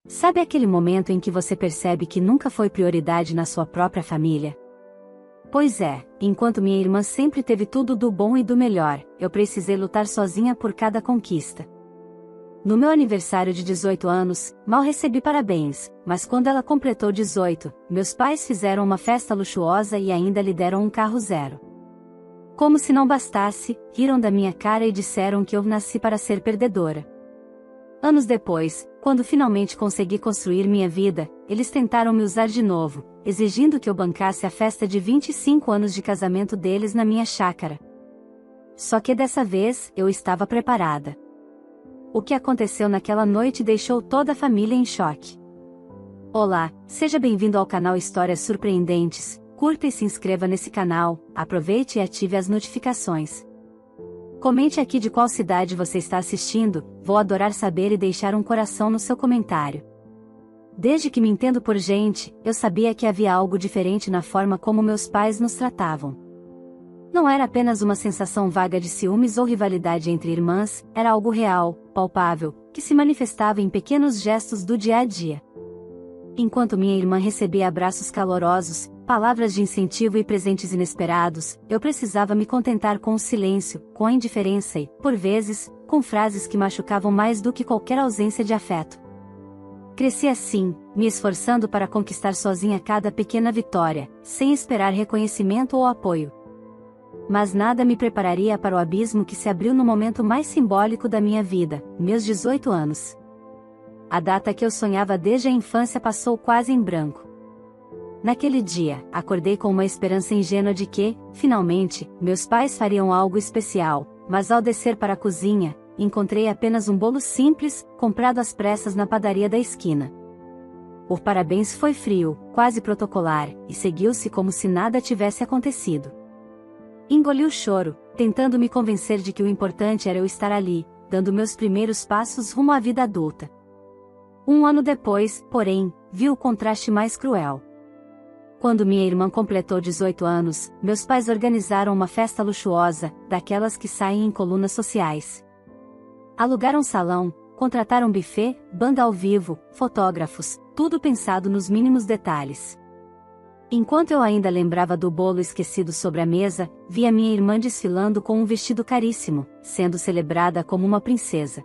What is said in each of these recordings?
Sabe aquele momento em que você percebe que nunca foi prioridade na sua própria família? Pois é, enquanto minha irmã sempre teve tudo do bom e do melhor, eu precisei lutar sozinha por cada conquista. No meu aniversário de 18 anos, mal recebi parabéns, mas quando ela completou 18, meus pais fizeram uma festa luxuosa e ainda lhe deram um carro zero. Como se não bastasse, riram da minha cara e disseram que eu nasci para ser perdedora. Anos depois, quando finalmente consegui construir minha vida, eles tentaram me usar de novo, exigindo que eu bancasse a festa de 25 anos de casamento deles na minha chácara. Só que dessa vez, eu estava preparada. O que aconteceu naquela noite deixou toda a família em choque. Olá, seja bem-vindo ao canal Histórias Surpreendentes, curta e se inscreva nesse canal, aproveite e ative as notificações. Comente aqui de qual cidade você está assistindo, vou adorar saber e deixar um coração no seu comentário. Desde que me entendo por gente, eu sabia que havia algo diferente na forma como meus pais nos tratavam. Não era apenas uma sensação vaga de ciúmes ou rivalidade entre irmãs, era algo real, palpável, que se manifestava em pequenos gestos do dia a dia. Enquanto minha irmã recebia abraços calorosos, palavras de incentivo e presentes inesperados, eu precisava me contentar com o silêncio, com a indiferença e, por vezes, com frases que machucavam mais do que qualquer ausência de afeto. Cresci assim, me esforçando para conquistar sozinha cada pequena vitória, sem esperar reconhecimento ou apoio. Mas nada me prepararia para o abismo que se abriu no momento mais simbólico da minha vida, meus 18 anos. A data que eu sonhava desde a infância passou quase em branco. Naquele dia, acordei com uma esperança ingênua de que, finalmente, meus pais fariam algo especial, mas ao descer para a cozinha, encontrei apenas um bolo simples, comprado às pressas na padaria da esquina. O parabéns foi frio, quase protocolar, e seguiu-se como se nada tivesse acontecido. Engoli o choro, tentando me convencer de que o importante era eu estar ali, dando meus primeiros passos rumo à vida adulta. Um ano depois, porém, vi o contraste mais cruel. Quando minha irmã completou 18 anos, meus pais organizaram uma festa luxuosa, daquelas que saem em colunas sociais. Alugaram um salão, contrataram buffet, banda ao vivo, fotógrafos, tudo pensado nos mínimos detalhes. Enquanto eu ainda lembrava do bolo esquecido sobre a mesa, vi a minha irmã desfilando com um vestido caríssimo, sendo celebrada como uma princesa.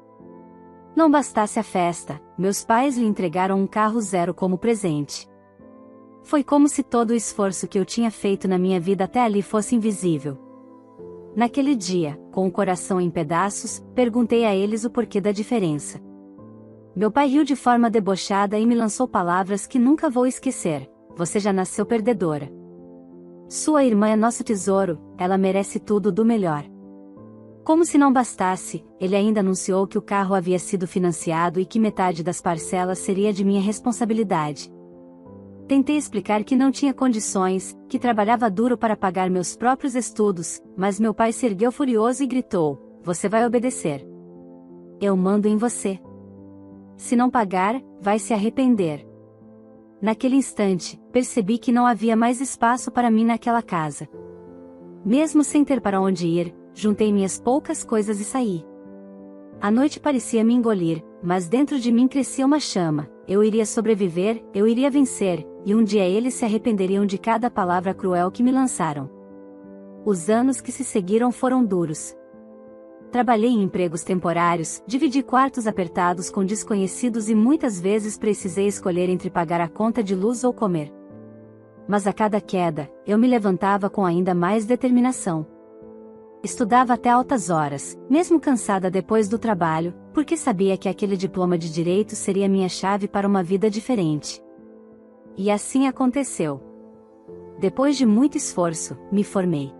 Não bastasse a festa, meus pais lhe entregaram um carro zero como presente. Foi como se todo o esforço que eu tinha feito na minha vida até ali fosse invisível. Naquele dia, com o coração em pedaços, perguntei a eles o porquê da diferença. Meu pai riu de forma debochada e me lançou palavras que nunca vou esquecer: "Você já nasceu perdedora. Sua irmã é nosso tesouro, ela merece tudo do melhor." Como se não bastasse, ele ainda anunciou que o carro havia sido financiado e que metade das parcelas seria de minha responsabilidade. Tentei explicar que não tinha condições, que trabalhava duro para pagar meus próprios estudos, mas meu pai se ergueu furioso e gritou: "Você vai obedecer. Eu mando em você. Se não pagar, vai se arrepender." Naquele instante, percebi que não havia mais espaço para mim naquela casa. Mesmo sem ter para onde ir, juntei minhas poucas coisas e saí. A noite parecia me engolir, mas dentro de mim crescia uma chama. Eu iria sobreviver, eu iria vencer, e um dia eles se arrependeriam de cada palavra cruel que me lançaram. Os anos que se seguiram foram duros. Trabalhei em empregos temporários, dividi quartos apertados com desconhecidos e muitas vezes precisei escolher entre pagar a conta de luz ou comer. Mas a cada queda, eu me levantava com ainda mais determinação. Estudava até altas horas, mesmo cansada depois do trabalho, porque sabia que aquele diploma de direito seria minha chave para uma vida diferente. E assim aconteceu. Depois de muito esforço, me formei.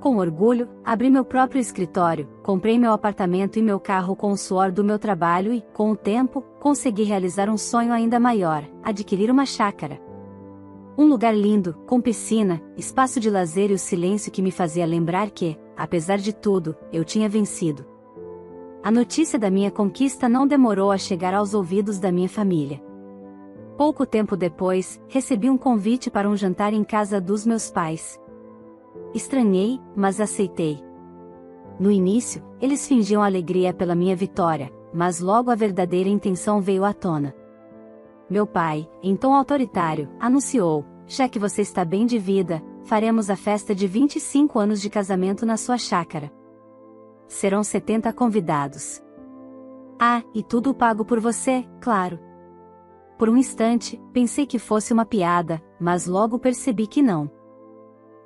Com orgulho, abri meu próprio escritório, comprei meu apartamento e meu carro com o suor do meu trabalho e, com o tempo, consegui realizar um sonho ainda maior: adquirir uma chácara. Um lugar lindo, com piscina, espaço de lazer e o silêncio que me fazia lembrar que, apesar de tudo, eu tinha vencido. A notícia da minha conquista não demorou a chegar aos ouvidos da minha família. Pouco tempo depois, recebi um convite para um jantar em casa dos meus pais. Estranhei, mas aceitei. No início, eles fingiam alegria pela minha vitória, mas logo a verdadeira intenção veio à tona. Meu pai, em tom autoritário, anunciou: já que você está bem de vida, faremos a festa de 25 anos de casamento na sua chácara. Serão 70 convidados. Ah, e tudo pago por você, claro. Por um instante, pensei que fosse uma piada, mas logo percebi que não.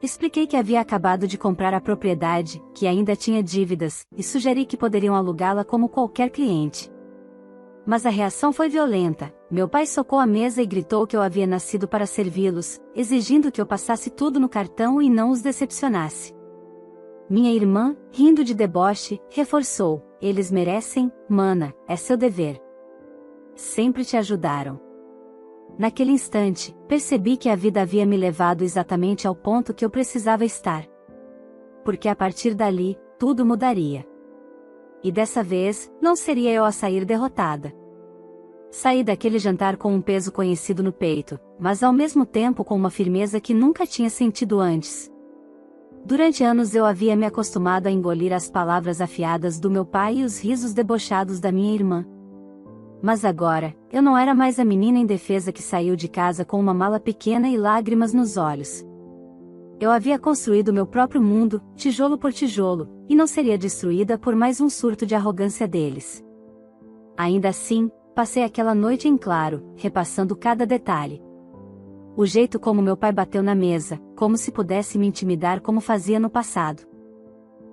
Expliquei que havia acabado de comprar a propriedade, que ainda tinha dívidas, e sugeri que poderiam alugá-la como qualquer cliente. Mas a reação foi violenta. Meu pai socou a mesa e gritou que eu havia nascido para servi-los, exigindo que eu passasse tudo no cartão e não os decepcionasse. Minha irmã, rindo de deboche, reforçou: eles merecem, mana, é seu dever. Sempre te ajudaram. Naquele instante, percebi que a vida havia me levado exatamente ao ponto que eu precisava estar. Porque a partir dali, tudo mudaria. E dessa vez, não seria eu a sair derrotada. Saí daquele jantar com um peso conhecido no peito, mas ao mesmo tempo com uma firmeza que nunca tinha sentido antes. Durante anos eu havia me acostumado a engolir as palavras afiadas do meu pai e os risos debochados da minha irmã. Mas agora, eu não era mais a menina indefesa que saiu de casa com uma mala pequena e lágrimas nos olhos. Eu havia construído meu próprio mundo, tijolo por tijolo, e não seria destruída por mais um surto de arrogância deles. Ainda assim, passei aquela noite em claro, repassando cada detalhe. O jeito como meu pai bateu na mesa, como se pudesse me intimidar como fazia no passado.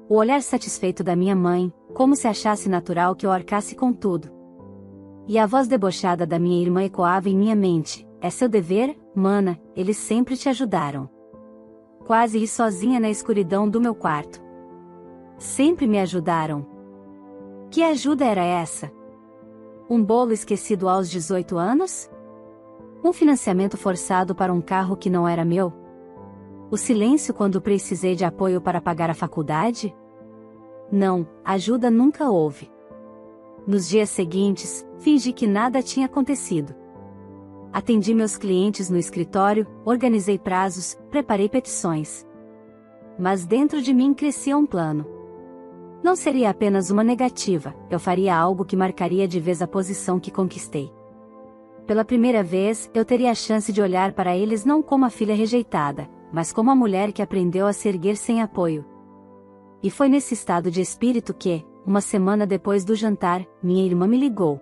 O olhar satisfeito da minha mãe, como se achasse natural que eu arcasse com tudo. E a voz debochada da minha irmã ecoava em minha mente: é seu dever, mana, eles sempre te ajudaram. Quase ri sozinha na escuridão do meu quarto. Sempre me ajudaram. Que ajuda era essa? Um bolo esquecido aos 18 anos? Um financiamento forçado para um carro que não era meu? O silêncio quando precisei de apoio para pagar a faculdade? Não, ajuda nunca houve. Nos dias seguintes, fingi que nada tinha acontecido. Atendi meus clientes no escritório, organizei prazos, preparei petições. Mas dentro de mim crescia um plano. Não seria apenas uma negativa, eu faria algo que marcaria de vez a posição que conquistei. Pela primeira vez, eu teria a chance de olhar para eles não como a filha rejeitada, mas como a mulher que aprendeu a se erguer sem apoio. E foi nesse estado de espírito que, uma semana depois do jantar, minha irmã me ligou.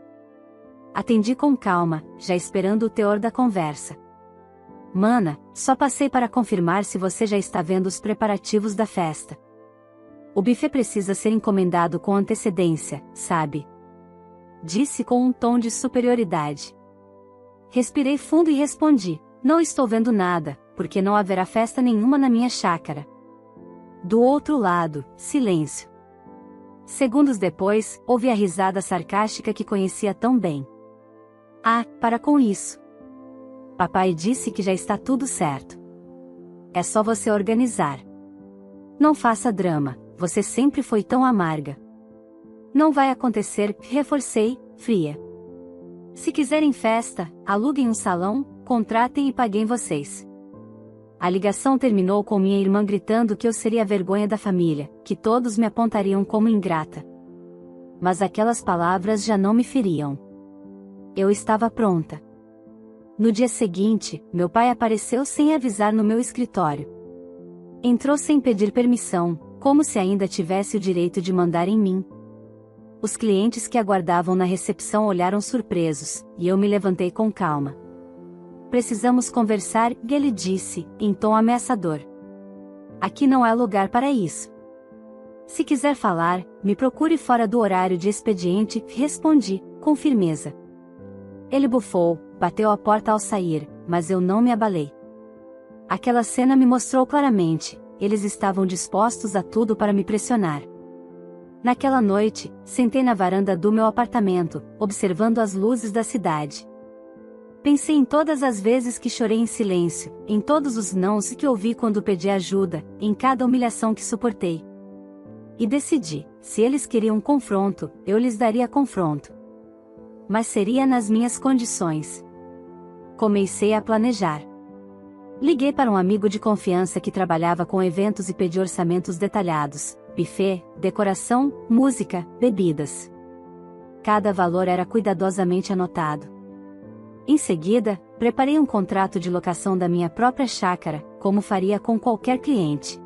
Atendi com calma, já esperando o teor da conversa. Mana, só passei para confirmar se você já está vendo os preparativos da festa. O buffet precisa ser encomendado com antecedência, sabe? Disse com um tom de superioridade. Respirei fundo e respondi: não estou vendo nada, porque não haverá festa nenhuma na minha chácara. Do outro lado, silêncio. Segundos depois, ouvi a risada sarcástica que conhecia tão bem. Ah, para com isso. Papai disse que já está tudo certo. É só você organizar. Não faça drama, você sempre foi tão amarga. Não vai acontecer, reforcei, fria. Se quiserem festa, aluguem um salão, contratem e paguem vocês. A ligação terminou com minha irmã gritando que eu seria a vergonha da família, que todos me apontariam como ingrata. Mas aquelas palavras já não me feriam. Eu estava pronta. No dia seguinte, meu pai apareceu sem avisar no meu escritório. Entrou sem pedir permissão, como se ainda tivesse o direito de mandar em mim. Os clientes que aguardavam na recepção olharam surpresos, e eu me levantei com calma. Precisamos conversar, ele disse, em tom ameaçador. Aqui não é lugar para isso. Se quiser falar, me procure fora do horário de expediente, respondi, com firmeza. Ele bufou, bateu a porta ao sair, mas eu não me abalei. Aquela cena me mostrou claramente, eles estavam dispostos a tudo para me pressionar. Naquela noite, sentei na varanda do meu apartamento, observando as luzes da cidade. Pensei em todas as vezes que chorei em silêncio, em todos os nãos que ouvi quando pedi ajuda, em cada humilhação que suportei. E decidi, se eles queriam confronto, eu lhes daria confronto. Mas seria nas minhas condições. Comecei a planejar. Liguei para um amigo de confiança que trabalhava com eventos e pedi orçamentos detalhados, buffet, decoração, música, bebidas. Cada valor era cuidadosamente anotado. Em seguida, preparei um contrato de locação da minha própria chácara, como faria com qualquer cliente.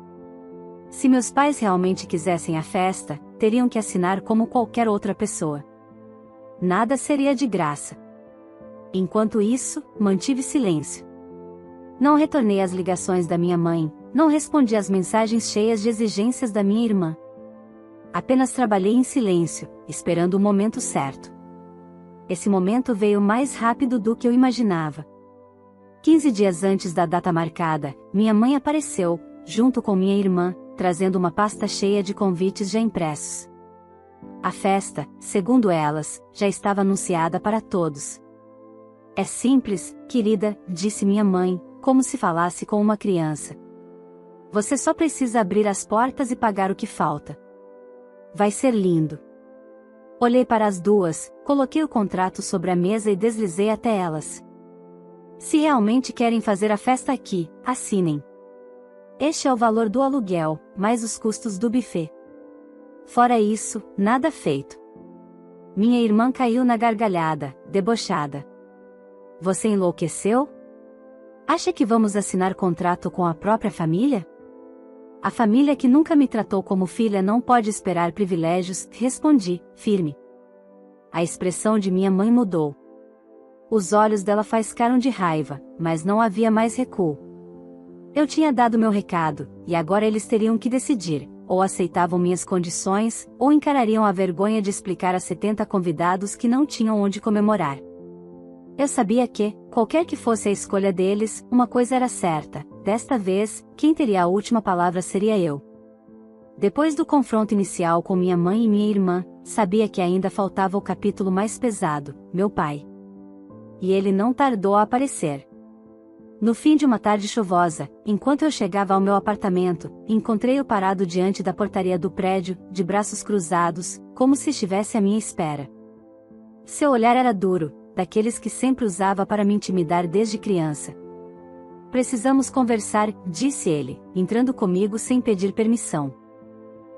Se meus pais realmente quisessem a festa, teriam que assinar como qualquer outra pessoa. Nada seria de graça. Enquanto isso, mantive silêncio. Não retornei às ligações da minha mãe, não respondi às mensagens cheias de exigências da minha irmã. Apenas trabalhei em silêncio, esperando o momento certo. Esse momento veio mais rápido do que eu imaginava. 15 dias antes da data marcada, minha mãe apareceu, junto com minha irmã, trazendo uma pasta cheia de convites já impressos. A festa, segundo elas, já estava anunciada para todos. É simples, querida, disse minha mãe, como se falasse com uma criança. Você só precisa abrir as portas e pagar o que falta. Vai ser lindo. Olhei para as duas, coloquei o contrato sobre a mesa e deslizei até elas. Se realmente querem fazer a festa aqui, assinem. Este é o valor do aluguel, mais os custos do buffet. Fora isso, nada feito. Minha irmã caiu na gargalhada, debochada. Você enlouqueceu? Acha que vamos assinar contrato com a própria família? A família que nunca me tratou como filha não pode esperar privilégios, respondi, firme. A expressão de minha mãe mudou. Os olhos dela faiscaram de raiva, mas não havia mais recuo. Eu tinha dado meu recado, e agora eles teriam que decidir, ou aceitavam minhas condições, ou encarariam a vergonha de explicar a 70 convidados que não tinham onde comemorar. Eu sabia que, qualquer que fosse a escolha deles, uma coisa era certa, desta vez, quem teria a última palavra seria eu. Depois do confronto inicial com minha mãe e minha irmã, sabia que ainda faltava o capítulo mais pesado, meu pai. E ele não tardou a aparecer. No fim de uma tarde chuvosa, enquanto eu chegava ao meu apartamento, encontrei-o parado diante da portaria do prédio, de braços cruzados, como se estivesse à minha espera. Seu olhar era duro, daqueles que sempre usava para me intimidar desde criança. Precisamos conversar, disse ele, entrando comigo sem pedir permissão.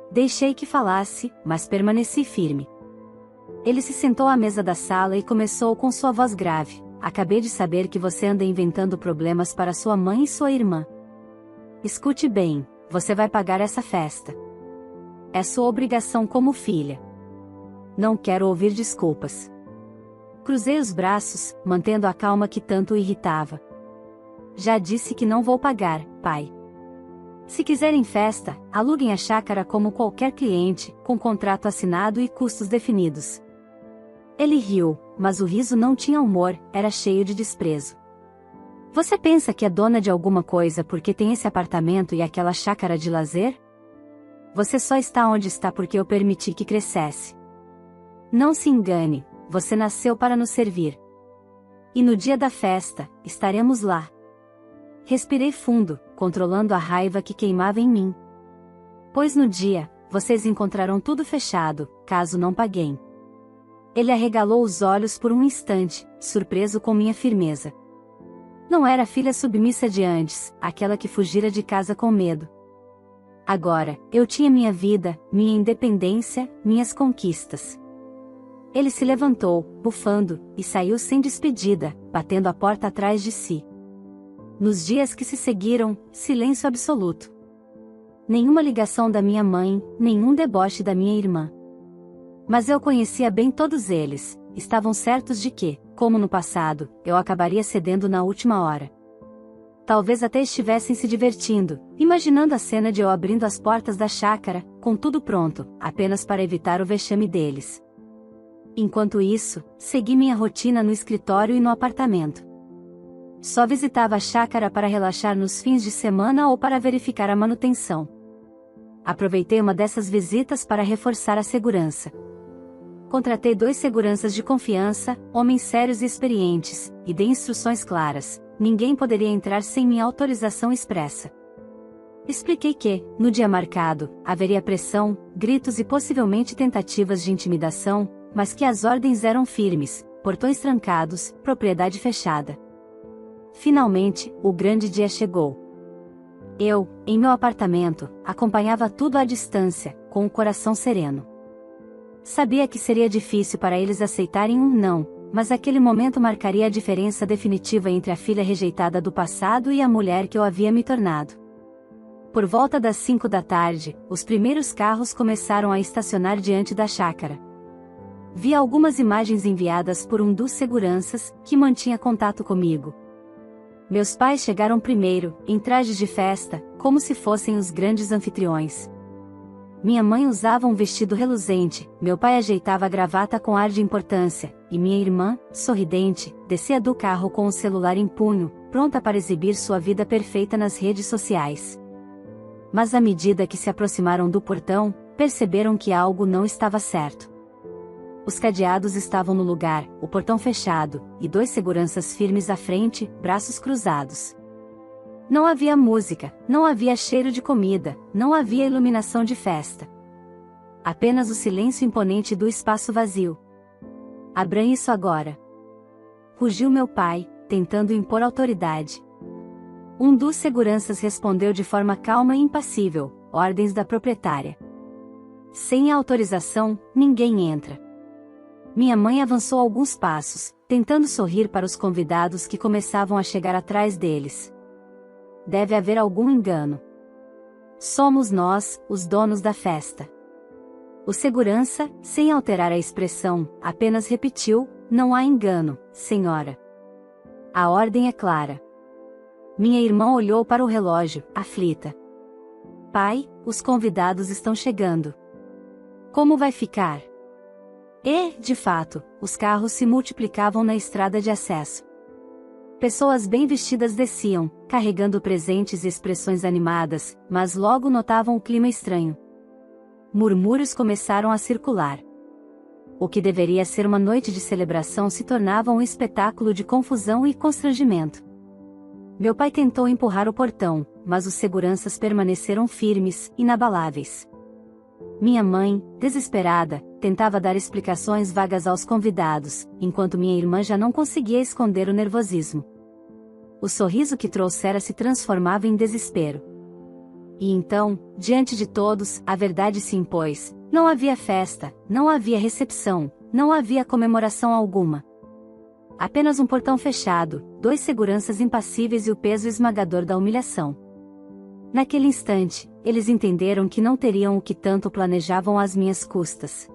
Deixei que falasse, mas permaneci firme. Ele se sentou à mesa da sala e começou com sua voz grave. Acabei de saber que você anda inventando problemas para sua mãe e sua irmã. Escute bem, você vai pagar essa festa. É sua obrigação como filha. Não quero ouvir desculpas. Cruzei os braços, mantendo a calma que tanto o irritava. Já disse que não vou pagar, pai. Se quiserem festa, aluguem a chácara como qualquer cliente, com contrato assinado e custos definidos. Ele riu, mas o riso não tinha humor, era cheio de desprezo. Você pensa que é dona de alguma coisa porque tem esse apartamento e aquela chácara de lazer? Você só está onde está porque eu permiti que crescesse. Não se engane, você nasceu para nos servir. E no dia da festa, estaremos lá. Respirei fundo, controlando a raiva que queimava em mim. Pois no dia, vocês encontrarão tudo fechado, caso não paguem. Ele arregalou os olhos por um instante, surpreso com minha firmeza. Não era a filha submissa de antes, aquela que fugira de casa com medo. Agora, eu tinha minha vida, minha independência, minhas conquistas. Ele se levantou, bufando, e saiu sem despedida, batendo a porta atrás de si. Nos dias que se seguiram, silêncio absoluto. Nenhuma ligação da minha mãe, nenhum deboche da minha irmã. Mas eu conhecia bem todos eles, estavam certos de que, como no passado, eu acabaria cedendo na última hora. Talvez até estivessem se divertindo, imaginando a cena de eu abrindo as portas da chácara, com tudo pronto, apenas para evitar o vexame deles. Enquanto isso, segui minha rotina no escritório e no apartamento. Só visitava a chácara para relaxar nos fins de semana ou para verificar a manutenção. Aproveitei uma dessas visitas para reforçar a segurança. Contratei 2 seguranças de confiança, homens sérios e experientes, e dei instruções claras: ninguém poderia entrar sem minha autorização expressa. Expliquei que, no dia marcado, haveria pressão, gritos e possivelmente tentativas de intimidação, mas que as ordens eram firmes, portões trancados, propriedade fechada. Finalmente, o grande dia chegou. Eu, em meu apartamento, acompanhava tudo à distância, com o coração sereno. Sabia que seria difícil para eles aceitarem um não, mas aquele momento marcaria a diferença definitiva entre a filha rejeitada do passado e a mulher que eu havia me tornado. Por volta das 5 da tarde, os primeiros carros começaram a estacionar diante da chácara. Vi algumas imagens enviadas por um dos seguranças, que mantinha contato comigo. Meus pais chegaram primeiro, em trajes de festa, como se fossem os grandes anfitriões. Minha mãe usava um vestido reluzente, meu pai ajeitava a gravata com ar de importância, e minha irmã, sorridente, descia do carro com o celular em punho, pronta para exibir sua vida perfeita nas redes sociais. Mas à medida que se aproximaram do portão, perceberam que algo não estava certo. Os cadeados estavam no lugar, o portão fechado, e 2 seguranças firmes à frente, braços cruzados. Não havia música, não havia cheiro de comida, não havia iluminação de festa. Apenas o silêncio imponente do espaço vazio. Abram isso agora. Rugiu meu pai, tentando impor autoridade. Um dos seguranças respondeu de forma calma e impassível: ordens da proprietária. Sem autorização, ninguém entra. Minha mãe avançou alguns passos, tentando sorrir para os convidados que começavam a chegar atrás deles. Deve haver algum engano. Somos nós, os donos da festa. O segurança, sem alterar a expressão, apenas repetiu: não há engano, senhora. A ordem é clara. Minha irmã olhou para o relógio, aflita. Pai, os convidados estão chegando. Como vai ficar? E, de fato, os carros se multiplicavam na estrada de acesso. Pessoas bem vestidas desciam, carregando presentes e expressões animadas, mas logo notavam o clima estranho. Murmúrios começaram a circular. O que deveria ser uma noite de celebração se tornava um espetáculo de confusão e constrangimento. Meu pai tentou empurrar o portão, mas os seguranças permaneceram firmes, inabaláveis. Minha mãe, desesperada, tentava dar explicações vagas aos convidados, enquanto minha irmã já não conseguia esconder o nervosismo. O sorriso que trouxera se transformava em desespero. E então, diante de todos, a verdade se impôs: não havia festa, não havia recepção, não havia comemoração alguma. Apenas um portão fechado, 2 seguranças impassíveis e o peso esmagador da humilhação. Naquele instante, eles entenderam que não teriam o que tanto planejavam às minhas custas.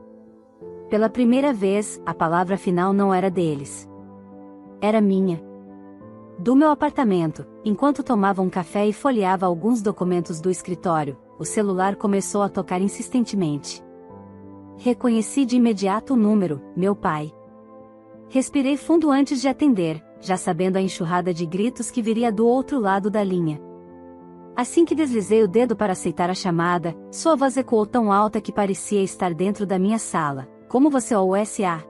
Pela primeira vez, a palavra final não era deles. Era minha. Do meu apartamento, enquanto tomava um café e folheava alguns documentos do escritório, o celular começou a tocar insistentemente. Reconheci de imediato o número: meu pai. Respirei fundo antes de atender, já sabendo a enxurrada de gritos que viria do outro lado da linha. Assim que deslizei o dedo para aceitar a chamada, sua voz ecoou tão alta que parecia estar dentro da minha sala. Como você ousa?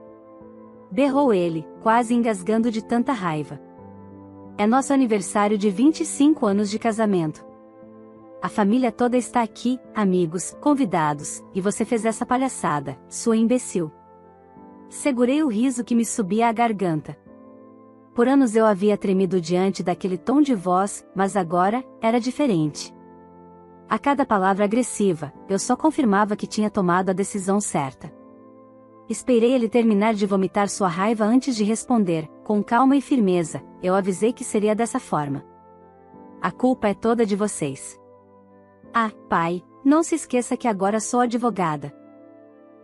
Berrou ele, quase engasgando de tanta raiva. É nosso aniversário de 25 anos de casamento. A família toda está aqui, amigos, convidados, e você fez essa palhaçada, sua imbecil. Segurei o riso que me subia à garganta. Por anos eu havia tremido diante daquele tom de voz, mas agora, era diferente. A cada palavra agressiva, eu só confirmava que tinha tomado a decisão certa. Esperei ele terminar de vomitar sua raiva antes de responder, com calma e firmeza: eu avisei que seria dessa forma. A culpa é toda de vocês. Ah, pai, não se esqueça que agora sou advogada.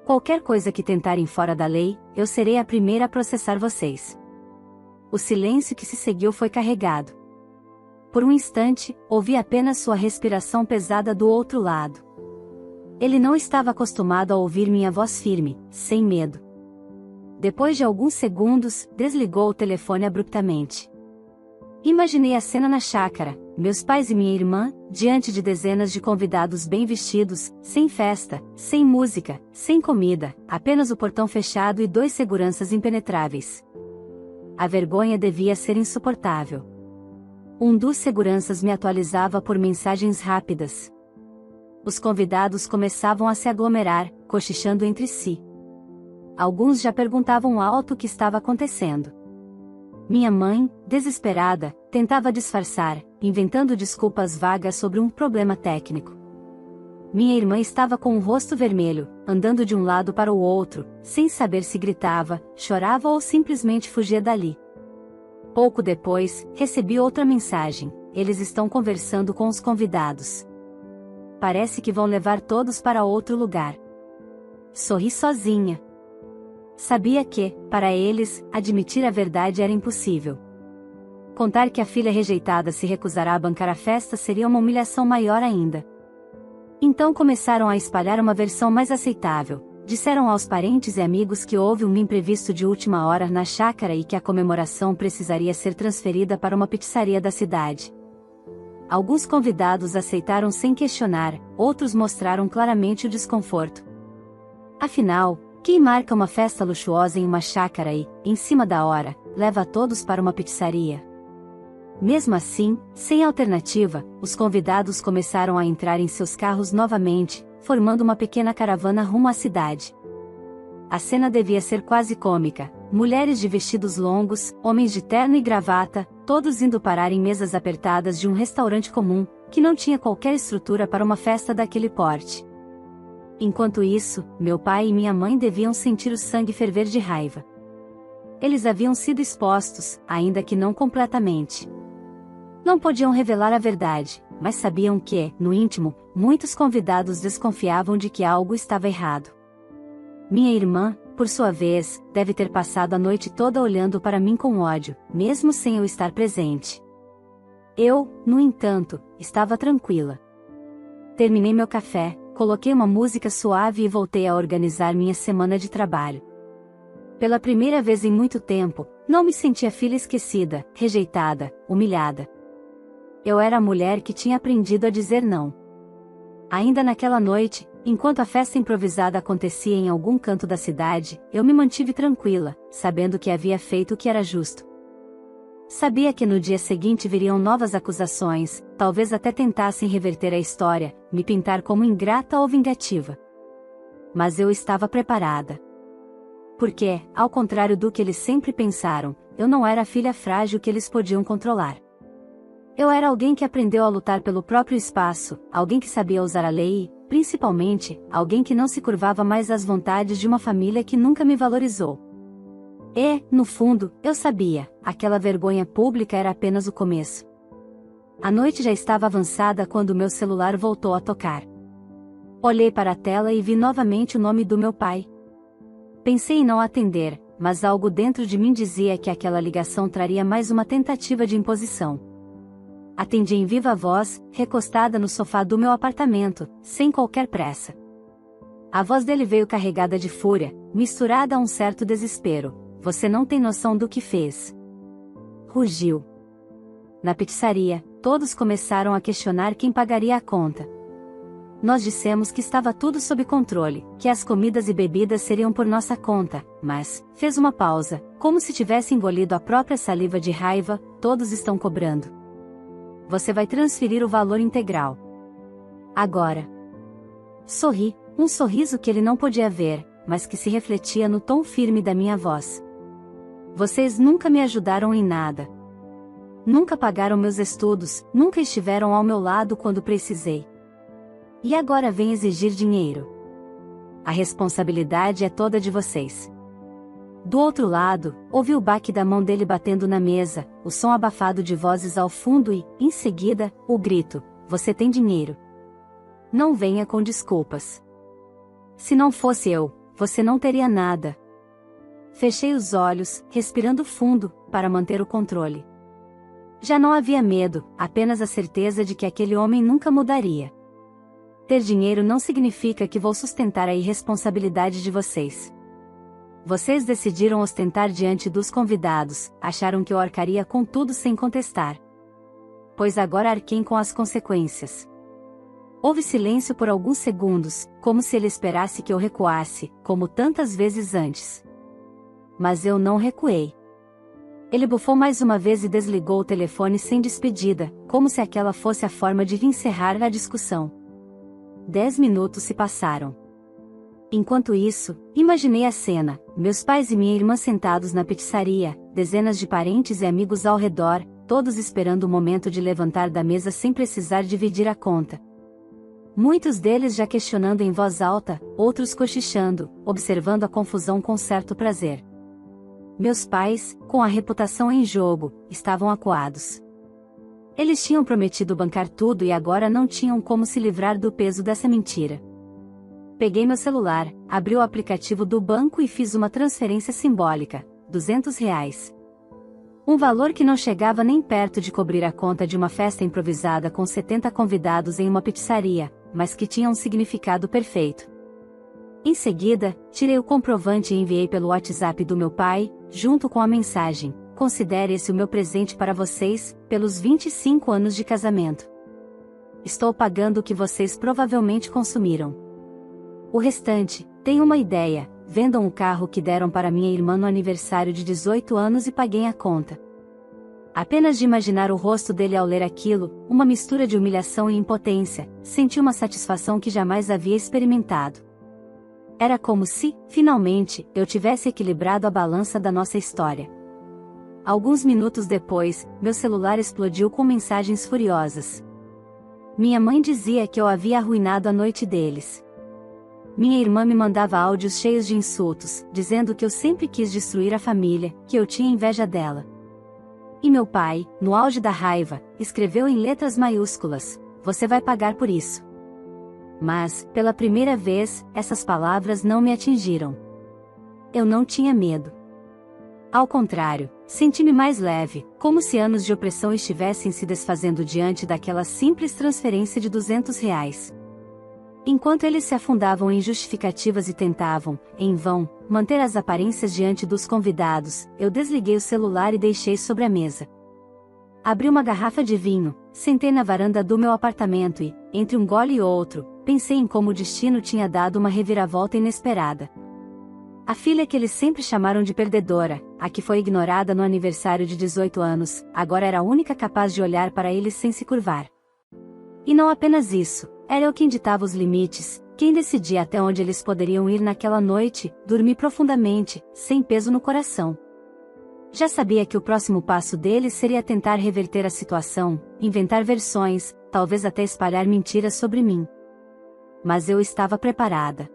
Qualquer coisa que tentarem fora da lei, eu serei a primeira a processar vocês. O silêncio que se seguiu foi carregado. Por um instante, ouvi apenas sua respiração pesada do outro lado. Ele não estava acostumado a ouvir minha voz firme, sem medo. Depois de alguns segundos, desligou o telefone abruptamente. Imaginei a cena na chácara, meus pais e minha irmã, diante de dezenas de convidados bem vestidos, sem festa, sem música, sem comida, apenas o portão fechado e 2 seguranças impenetráveis. A vergonha devia ser insuportável. Um dos seguranças me atualizava por mensagens rápidas. Os convidados começavam a se aglomerar, cochichando entre si. Alguns já perguntavam alto o que estava acontecendo. Minha mãe, desesperada, tentava disfarçar, inventando desculpas vagas sobre um problema técnico. Minha irmã estava com o rosto vermelho, andando de um lado para o outro, sem saber se gritava, chorava ou simplesmente fugia dali. Pouco depois, recebi outra mensagem: eles estão conversando com os convidados. Parece que vão levar todos para outro lugar. Sorri sozinha. Sabia que, para eles, admitir a verdade era impossível. Contar que a filha rejeitada se recusará a bancar a festa seria uma humilhação maior ainda. Então começaram a espalhar uma versão mais aceitável. Disseram aos parentes e amigos que houve um imprevisto de última hora na chácara e que a comemoração precisaria ser transferida para uma pizzaria da cidade. Alguns convidados aceitaram sem questionar, outros mostraram claramente o desconforto. Afinal, quem marca uma festa luxuosa em uma chácara e, em cima da hora, leva todos para uma pizzaria? Mesmo assim, sem alternativa, os convidados começaram a entrar em seus carros novamente, formando uma pequena caravana rumo à cidade. A cena devia ser quase cômica: mulheres de vestidos longos, homens de terno e gravata, todos indo parar em mesas apertadas de um restaurante comum, que não tinha qualquer estrutura para uma festa daquele porte. Enquanto isso, meu pai e minha mãe deviam sentir o sangue ferver de raiva. Eles haviam sido expostos, ainda que não completamente. Não podiam revelar a verdade, mas sabiam que, no íntimo, muitos convidados desconfiavam de que algo estava errado. Minha irmã, por sua vez, deve ter passado a noite toda olhando para mim com ódio, mesmo sem eu estar presente. Eu, no entanto, estava tranquila. Terminei meu café, coloquei uma música suave e voltei a organizar minha semana de trabalho. Pela primeira vez em muito tempo, não me sentia filha esquecida, rejeitada, humilhada. Eu era a mulher que tinha aprendido a dizer não. Ainda naquela noite, enquanto a festa improvisada acontecia em algum canto da cidade, eu me mantive tranquila, sabendo que havia feito o que era justo. Sabia que no dia seguinte viriam novas acusações, talvez até tentassem reverter a história, me pintar como ingrata ou vingativa. Mas eu estava preparada. Porque, ao contrário do que eles sempre pensaram, eu não era a filha frágil que eles podiam controlar. Eu era alguém que aprendeu a lutar pelo próprio espaço, alguém que sabia usar a lei e, principalmente, alguém que não se curvava mais às vontades de uma família que nunca me valorizou. E, no fundo, eu sabia, aquela vergonha pública era apenas o começo. A noite já estava avançada quando meu celular voltou a tocar. Olhei para a tela e vi novamente o nome do meu pai. Pensei em não atender, mas algo dentro de mim dizia que aquela ligação traria mais uma tentativa de imposição. Atendi em viva voz, recostada no sofá do meu apartamento, sem qualquer pressa. A voz dele veio carregada de fúria, misturada a um certo desespero. Você não tem noção do que fez. Rugiu. Na pizzaria, todos começaram a questionar quem pagaria a conta. Nós dissemos que estava tudo sob controle, que as comidas e bebidas seriam por nossa conta, mas, fez uma pausa, como se tivesse engolido a própria saliva de raiva, todos estão cobrando. Você vai transferir o valor integral. Agora. Sorri, um sorriso que ele não podia ver, mas que se refletia no tom firme da minha voz. Vocês nunca me ajudaram em nada. Nunca pagaram meus estudos, nunca estiveram ao meu lado quando precisei. E agora vem exigir dinheiro. A responsabilidade é toda de vocês. Do outro lado, ouvi o baque da mão dele batendo na mesa, o som abafado de vozes ao fundo e, em seguida, o grito: você tem dinheiro. Não venha com desculpas. Se não fosse eu, você não teria nada. Fechei os olhos, respirando fundo, para manter o controle. Já não havia medo, apenas a certeza de que aquele homem nunca mudaria. Ter dinheiro não significa que vou sustentar a irresponsabilidade de vocês. Vocês decidiram ostentar diante dos convidados, acharam que eu arcaria com tudo sem contestar. Pois agora arquem com as consequências. Houve silêncio por alguns segundos, como se ele esperasse que eu recuasse, como tantas vezes antes. Mas eu não recuei. Ele bufou mais uma vez e desligou o telefone sem despedida, como se aquela fosse a forma de encerrar a discussão. 10 minutos se passaram. Enquanto isso, imaginei a cena, meus pais e minha irmã sentados na pizzaria, dezenas de parentes e amigos ao redor, todos esperando o momento de levantar da mesa sem precisar dividir a conta. muitos deles já questionando em voz alta, outros cochichando, observando a confusão com certo prazer. Meus pais, com a reputação em jogo, estavam acuados. Eles tinham prometido bancar tudo e agora não tinham como se livrar do peso dessa mentira. Peguei meu celular, abri o aplicativo do banco e fiz uma transferência simbólica, R$ 200. Um valor que não chegava nem perto de cobrir a conta de uma festa improvisada com 70 convidados em uma pizzaria, mas que tinha um significado perfeito. Em seguida, tirei o comprovante e enviei pelo WhatsApp do meu pai, junto com a mensagem: considere esse o meu presente para vocês, pelos 25 anos de casamento. Estou pagando o que vocês provavelmente consumiram. O restante, tenho uma ideia, vendam o carro que deram para minha irmã no aniversário de 18 anos e paguem a conta. Apenas de imaginar o rosto dele ao ler aquilo, uma mistura de humilhação e impotência, senti uma satisfação que jamais havia experimentado. Era como se, finalmente, eu tivesse equilibrado a balança da nossa história. Alguns minutos depois, meu celular explodiu com mensagens furiosas. Minha mãe dizia que eu havia arruinado a noite deles. Minha irmã me mandava áudios cheios de insultos, dizendo que eu sempre quis destruir a família, que eu tinha inveja dela. E meu pai, no auge da raiva, escreveu em letras maiúsculas: "Você vai pagar por isso." Mas, pela primeira vez, essas palavras não me atingiram. Eu não tinha medo. Ao contrário, senti-me mais leve, como se anos de opressão estivessem se desfazendo diante daquela simples transferência de R$ 200. Enquanto eles se afundavam em justificativas e tentavam, em vão, manter as aparências diante dos convidados, eu desliguei o celular e deixei sobre a mesa. Abri uma garrafa de vinho, sentei na varanda do meu apartamento e, entre um gole e outro, pensei em como o destino tinha dado uma reviravolta inesperada. A filha que eles sempre chamaram de perdedora, a que foi ignorada no aniversário de 18 anos, agora era a única capaz de olhar para eles sem se curvar. E não apenas isso. Era eu quem ditava os limites, quem decidia até onde eles poderiam ir naquela noite. Dormi profundamente, sem peso no coração. Já sabia que o próximo passo deles seria tentar reverter a situação, inventar versões, talvez até espalhar mentiras sobre mim. Mas eu estava preparada.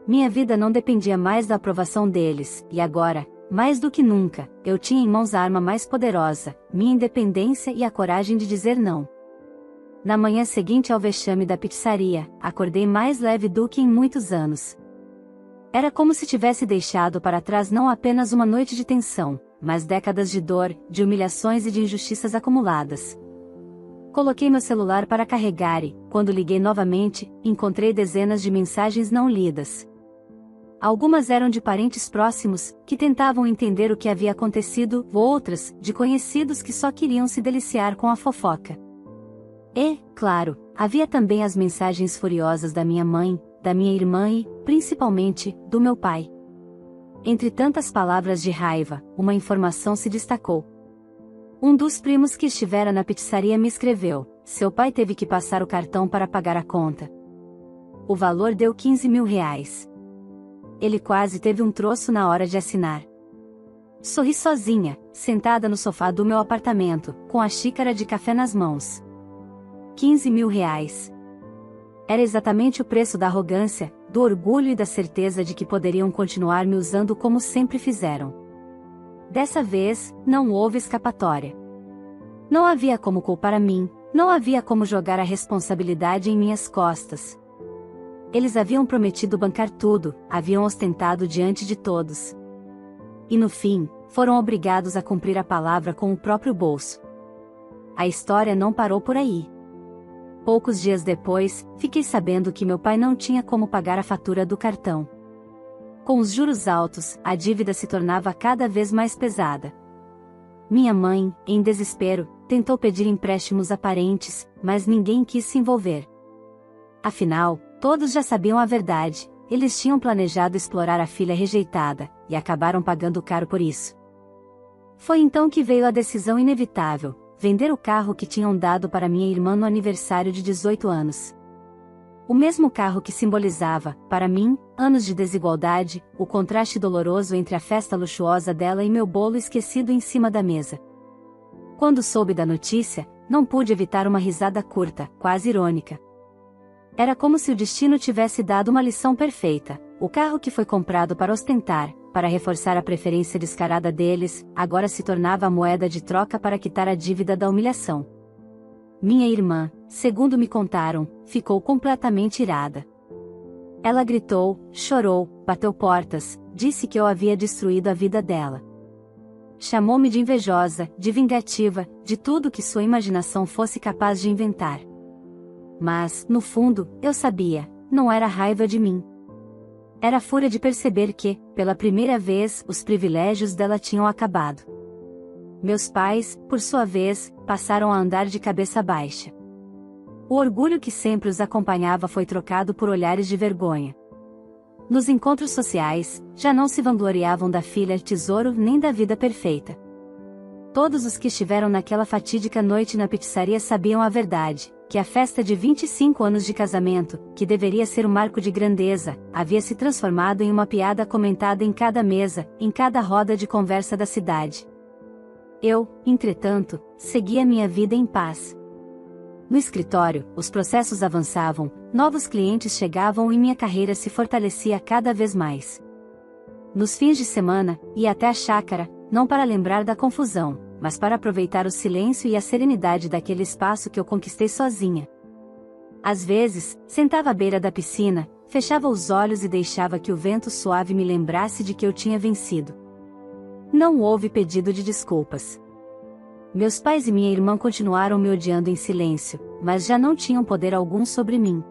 Minha vida não dependia mais da aprovação deles, e agora, mais do que nunca, eu tinha em mãos a arma mais poderosa, minha independência e a coragem de dizer não. Na manhã seguinte ao vexame da pizzaria, acordei mais leve do que em muitos anos. Era como se tivesse deixado para trás não apenas uma noite de tensão, mas décadas de dor, de humilhações e de injustiças acumuladas. Coloquei meu celular para carregar e, quando liguei novamente, encontrei dezenas de mensagens não lidas. Algumas eram de parentes próximos, que tentavam entender o que havia acontecido, outras, de conhecidos que só queriam se deliciar com a fofoca. E, claro, havia também as mensagens furiosas da minha mãe, da minha irmã e, principalmente, do meu pai. Entre tantas palavras de raiva, uma informação se destacou. Um dos primos que estivera na pizzaria me escreveu: seu pai teve que passar o cartão para pagar a conta. O valor deu R$ 15.000. Ele quase teve um troço na hora de assinar. Sorri sozinha, sentada no sofá do meu apartamento, com a xícara de café nas mãos. R$ 15.000. Era exatamente o preço da arrogância, do orgulho e da certeza de que poderiam continuar me usando como sempre fizeram. Dessa vez, não houve escapatória. Não havia como culpar a mim, não havia como jogar a responsabilidade em minhas costas. Eles haviam prometido bancar tudo, haviam ostentado diante de todos. E no fim, foram obrigados a cumprir a palavra com o próprio bolso. A história não parou por aí. Poucos dias depois, fiquei sabendo que meu pai não tinha como pagar a fatura do cartão. Com os juros altos, a dívida se tornava cada vez mais pesada. Minha mãe, em desespero, tentou pedir empréstimos a parentes, mas ninguém quis se envolver. Afinal, todos já sabiam a verdade, eles tinham planejado explorar a filha rejeitada, e acabaram pagando caro por isso. Foi então que veio a decisão inevitável: vender o carro que tinham dado para minha irmã no aniversário de 18 anos. O mesmo carro que simbolizava, para mim, anos de desigualdade, o contraste doloroso entre a festa luxuosa dela e meu bolo esquecido em cima da mesa. Quando soube da notícia, não pude evitar uma risada curta, quase irônica. Era como se o destino tivesse dado uma lição perfeita. O carro que foi comprado para ostentar, para reforçar a preferência descarada deles, agora se tornava a moeda de troca para quitar a dívida da humilhação. Minha irmã, segundo me contaram, ficou completamente irada. Ela gritou, chorou, bateu portas, disse que eu havia destruído a vida dela. Chamou-me de invejosa, de vingativa, de tudo que sua imaginação fosse capaz de inventar. Mas, no fundo, eu sabia, não era raiva de mim. Era a fúria de perceber que, pela primeira vez, os privilégios dela tinham acabado. Meus pais, por sua vez, passaram a andar de cabeça baixa. O orgulho que sempre os acompanhava foi trocado por olhares de vergonha. Nos encontros sociais, já não se vangloriavam da filha tesouro nem da vida perfeita. Todos os que estiveram naquela fatídica noite na pizzaria sabiam a verdade, que a festa de 25 anos de casamento, que deveria ser um marco de grandeza, havia se transformado em uma piada comentada em cada mesa, em cada roda de conversa da cidade. Eu, entretanto, seguia minha vida em paz. No escritório, os processos avançavam, novos clientes chegavam e minha carreira se fortalecia cada vez mais. Nos fins de semana, ia até a chácara, não para lembrar da confusão, mas para aproveitar o silêncio e a serenidade daquele espaço que eu conquistei sozinha. Às vezes, sentava à beira da piscina, fechava os olhos e deixava que o vento suave me lembrasse de que eu tinha vencido. Não houve pedido de desculpas. Meus pais e minha irmã continuaram me odiando em silêncio, mas já não tinham poder algum sobre mim.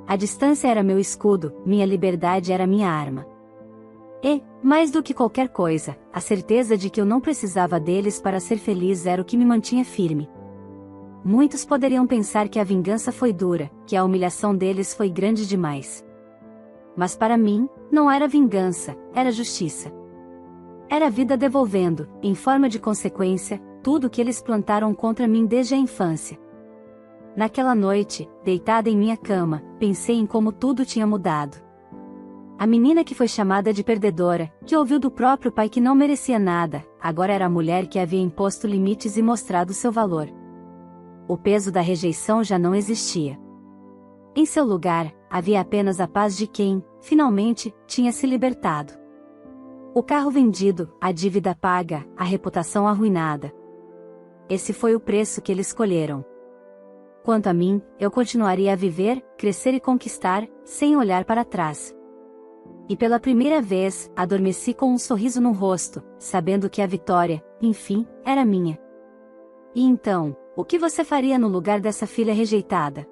A distância era meu escudo, minha liberdade era minha arma. E, mais do que qualquer coisa, a certeza de que eu não precisava deles para ser feliz era o que me mantinha firme. Muitos poderiam pensar que a vingança foi dura, que a humilhação deles foi grande demais. Mas para mim, não era vingança, era justiça. Era a vida devolvendo, em forma de consequência, tudo que eles plantaram contra mim desde a infância. Naquela noite, deitada em minha cama, pensei em como tudo tinha mudado. A menina que foi chamada de perdedora, que ouviu do próprio pai que não merecia nada, agora era a mulher que havia imposto limites e mostrado seu valor. O peso da rejeição já não existia. Em seu lugar, havia apenas a paz de quem, finalmente, tinha se libertado. O carro vendido, a dívida paga, a reputação arruinada. Esse foi o preço que eles escolheram. Quanto a mim, eu continuaria a viver, crescer e conquistar, sem olhar para trás. E pela primeira vez, adormeci com um sorriso no rosto, sabendo que a vitória, enfim, era minha. E então, o que você faria no lugar dessa filha rejeitada?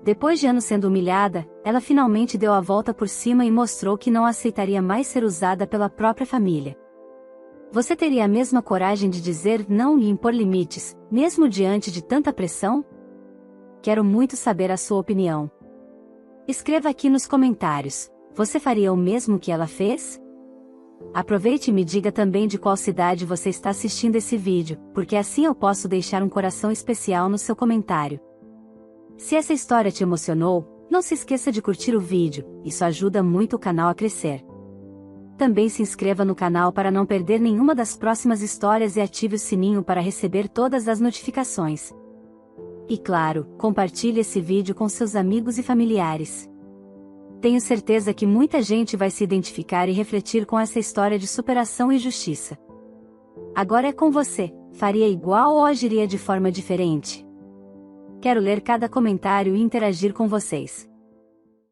Depois de anos sendo humilhada, ela finalmente deu a volta por cima e mostrou que não aceitaria mais ser usada pela própria família. Você teria a mesma coragem de dizer não e impor limites, mesmo diante de tanta pressão? Quero muito saber a sua opinião. Escreva aqui nos comentários, você faria o mesmo que ela fez? Aproveite e me diga também de qual cidade você está assistindo esse vídeo, porque assim eu posso deixar um coração especial no seu comentário. Se essa história te emocionou, não se esqueça de curtir o vídeo, isso ajuda muito o canal a crescer. Também se inscreva no canal para não perder nenhuma das próximas histórias e ative o sininho para receber todas as notificações. E claro, compartilhe esse vídeo com seus amigos e familiares. Tenho certeza que muita gente vai se identificar e refletir com essa história de superação e justiça. Agora é com você, faria igual ou agiria de forma diferente? Quero ler cada comentário e interagir com vocês.